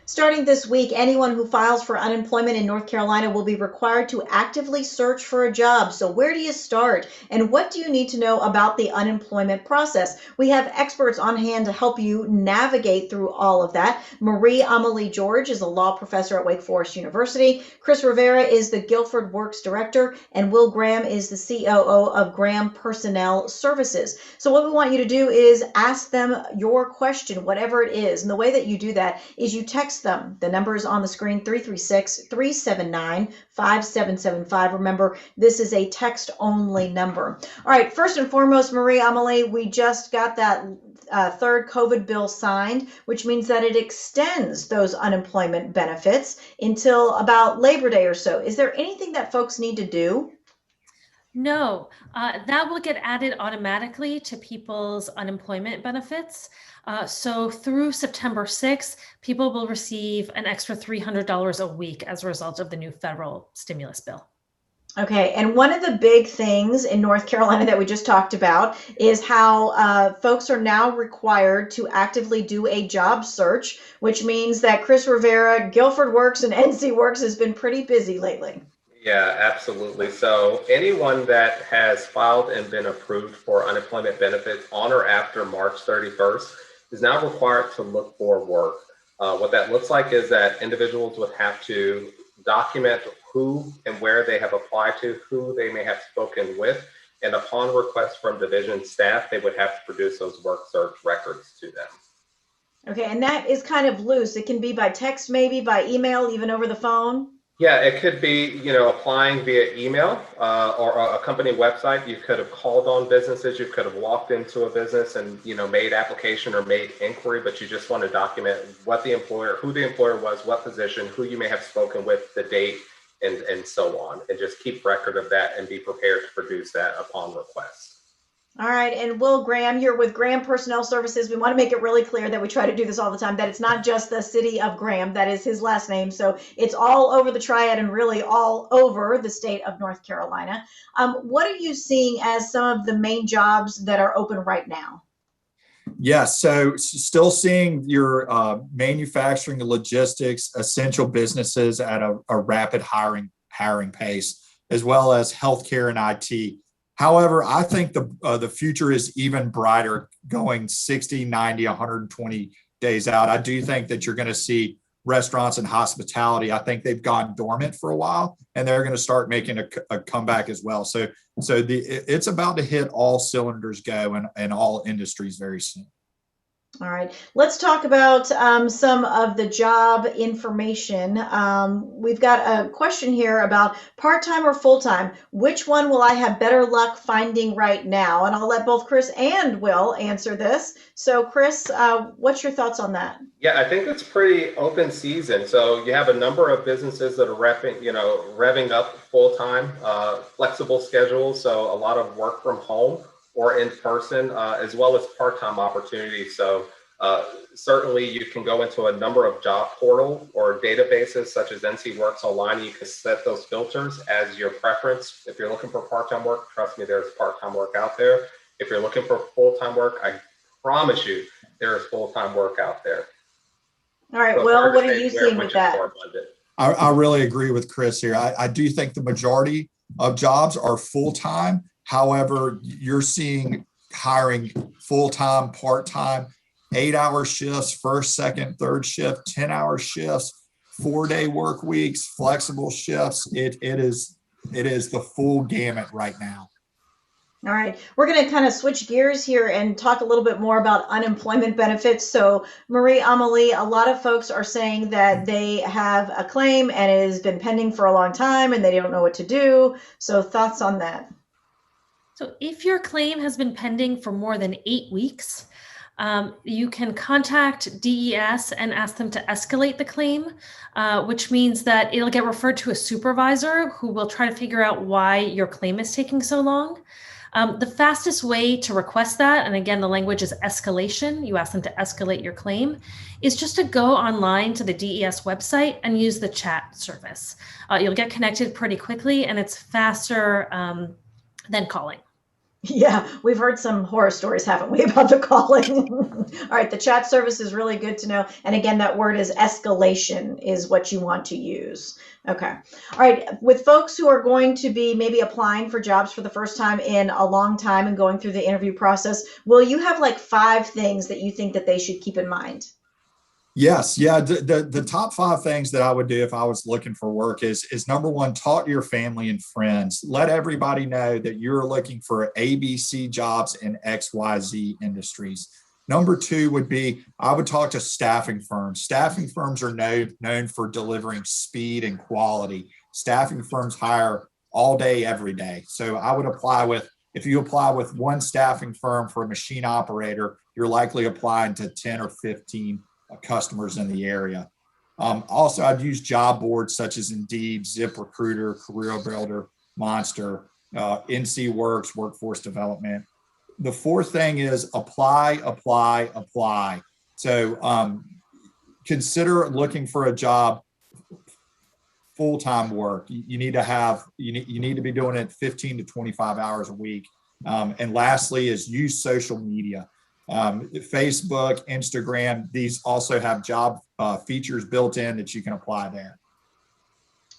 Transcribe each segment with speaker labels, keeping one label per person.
Speaker 1: Starting this week, anyone who files for unemployment in North Carolina will be required to actively search for a job. So, where do you start? And what do you need to know about the unemployment process? We have experts on hand to help you navigate through all of that. Marie Amelie George is a law professor at Wake Forest University. Chris Rivera is the Guilford Works Director, and Will Graham is the COO of Graham Personnel Services. So, what we want you to do is ask them your question, whatever it is. And the way that you do that is you text them. The number is on the screen, 336-379-5775. Remember, this is a text-only number. All right, first and foremost, Marie Amelie, we just got that third COVID bill signed, which means that it extends those unemployment benefits until about Labor Day or so. Is there anything that folks need to do?
Speaker 2: No, that will get added automatically to people's unemployment benefits. So through September 6th, people will receive an extra $300 a week as a result of the new federal stimulus bill.
Speaker 1: Okay, and one of the big things in North Carolina that we just talked about is how folks are now required to actively do a job search, which means that Chris Rivera, Guilford Works, and NC Works has been pretty busy lately.
Speaker 3: Yeah, absolutely. So anyone that has filed and been approved for unemployment benefits on or after March 31st is now required to look for work. What that looks like is that individuals would have to document who and where they have applied to, who they may have spoken with, and upon request from division staff, they would have to produce those work search records to them.
Speaker 1: Okay, and that is kind of loose. It can be by text, maybe by email, even over the phone.
Speaker 3: Yeah, it could be, applying via email or a company website. You could have called on businesses. You could have walked into a business and, made application or made inquiry, but you just want to document who the employer was, what position, who you may have spoken with, the date, and so on. And just keep record of that and be prepared to produce that upon request.
Speaker 1: All right, and Will Graham, you're with Graham Personnel Services. We want to make it really clear that we try to do this all the time, that it's not just the city of Graham, that is his last name. So it's all over the Triad and really all over the state of North Carolina. What are you seeing as some of the main jobs that are open right now?
Speaker 4: Yeah, so still seeing your manufacturing, logistics, essential businesses at a rapid hiring pace, as well as healthcare and IT. However, I think the future is even brighter going 60, 90, 120 days out. I do think that you're going to see restaurants and hospitality. I think they've gone dormant for a while, and they're going to start making a comeback as well. So it's about to hit all cylinders go in all industries very soon.
Speaker 1: All right, let's talk about some of the job information. We've got a question here about part-time or full-time. Which one will I have better luck finding right now? And I'll let both Chris and Will answer this. So Chris, what's your thoughts on that?
Speaker 3: Yeah, I think it's pretty open season. So you have a number of businesses that are revving up full-time, flexible schedules. So a lot of work from home or in person, as well as part-time opportunities. So certainly you can go into a number of job portal or databases such as NC Works Online. You can set those filters as your preference. If you're looking for part-time work, trust me, there's part-time work out there. If you're looking for full-time work, I promise you there is full-time work out there.
Speaker 1: All right, so Will, what are you seeing with that?
Speaker 4: I really agree with Chris here. I do think the majority of jobs are full-time. However, you're seeing hiring full-time, part-time, 8-hour shifts, first, second, third shift, 10-hour shifts, 4-day work weeks, flexible shifts. It is the full gamut right now.
Speaker 1: All right, we're going to kind of switch gears here and talk a little bit more about unemployment benefits. So Marie Amelie, a lot of folks are saying that they have a claim and it has been pending for a long time and they don't know what to do. So thoughts on that?
Speaker 2: So if your claim has been pending for more than 8 weeks, you can contact DES and ask them to escalate the claim, which means that it'll get referred to a supervisor who will try to figure out why your claim is taking so long. The fastest way to request that, and again, the language is escalation, you ask them to escalate your claim, is just to go online to the DES website and use the chat service. You'll get connected pretty quickly and it's faster than calling.
Speaker 1: Yeah, we've heard some horror stories, haven't we, about the calling? All right, the chat service is really good to know. And again, that word is escalation is what you want to use. Okay. All right, with folks who are going to be maybe applying for jobs for the first time in a long time and going through the interview process, will you have like 5 things that you think that they should keep in mind?
Speaker 4: Yes, yeah. The top 5 things that I would do if I was looking for work is number one, talk to your family and friends. Let everybody know that you're looking for ABC jobs in XYZ industries. Number 2 would be I would talk to staffing firms. Staffing firms are known for delivering speed and quality. Staffing firms hire all day, every day. So I would apply with, if you apply with one staffing firm for a machine operator, you're likely applying to 10 or 15 customers in the area. Also, I'd use job boards such as Indeed, ZipRecruiter, Career Builder, Monster, NC Works, Workforce Development. The 4th thing is apply, apply, apply. So consider looking for a job, full-time work. You need to be doing it 15 to 25 hours a week. And lastly is use social media. Facebook, Instagram, these also have job features built in that you can apply there.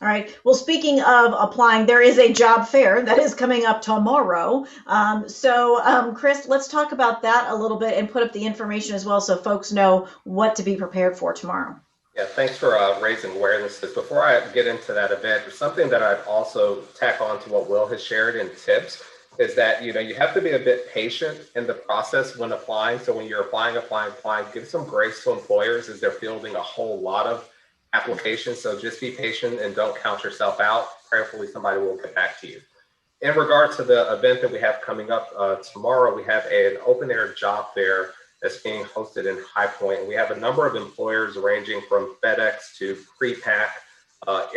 Speaker 1: All right. Well, speaking of applying, there is a job fair that is coming up tomorrow. Chris, let's talk about that a little bit and put up the information as well so folks know what to be prepared for tomorrow.
Speaker 3: Yeah, thanks for raising awareness. Before I get into that event, there's something that I'd also tack on to what Will has shared in tips is that, you have to be a bit patient in the process when applying. So when you're applying, give some grace to employers as they're fielding a whole lot of applications. So just be patient and don't count yourself out. Prayerfully, somebody will get back to you. In regard to the event that we have coming up tomorrow, we have an open air job fair that's being hosted in High Point. We have a number of employers ranging from FedEx to Prepack,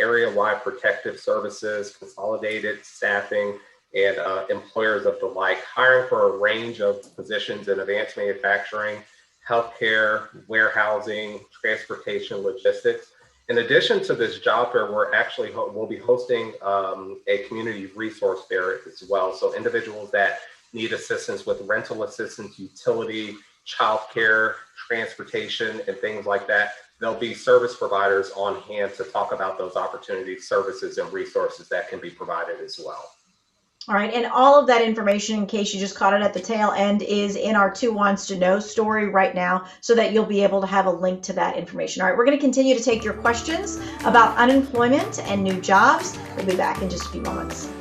Speaker 3: area-wide protective services, consolidated staffing, and employers of the like, hiring for a range of positions in advanced manufacturing, healthcare, warehousing, transportation, logistics. In addition to this job fair, we'll be hosting a community resource fair as well. So individuals that need assistance with rental assistance, utility, childcare, transportation, and things like that, there'll be service providers on hand to talk about those opportunities, services, and resources that can be provided as well.
Speaker 1: All right, and all of that information, in case you just caught it at the tail end, is in our Two Wants to Know story right now, so that you'll be able to have a link to that information. All right, we're going to continue to take your questions about unemployment and new jobs. We'll be back in just a few moments.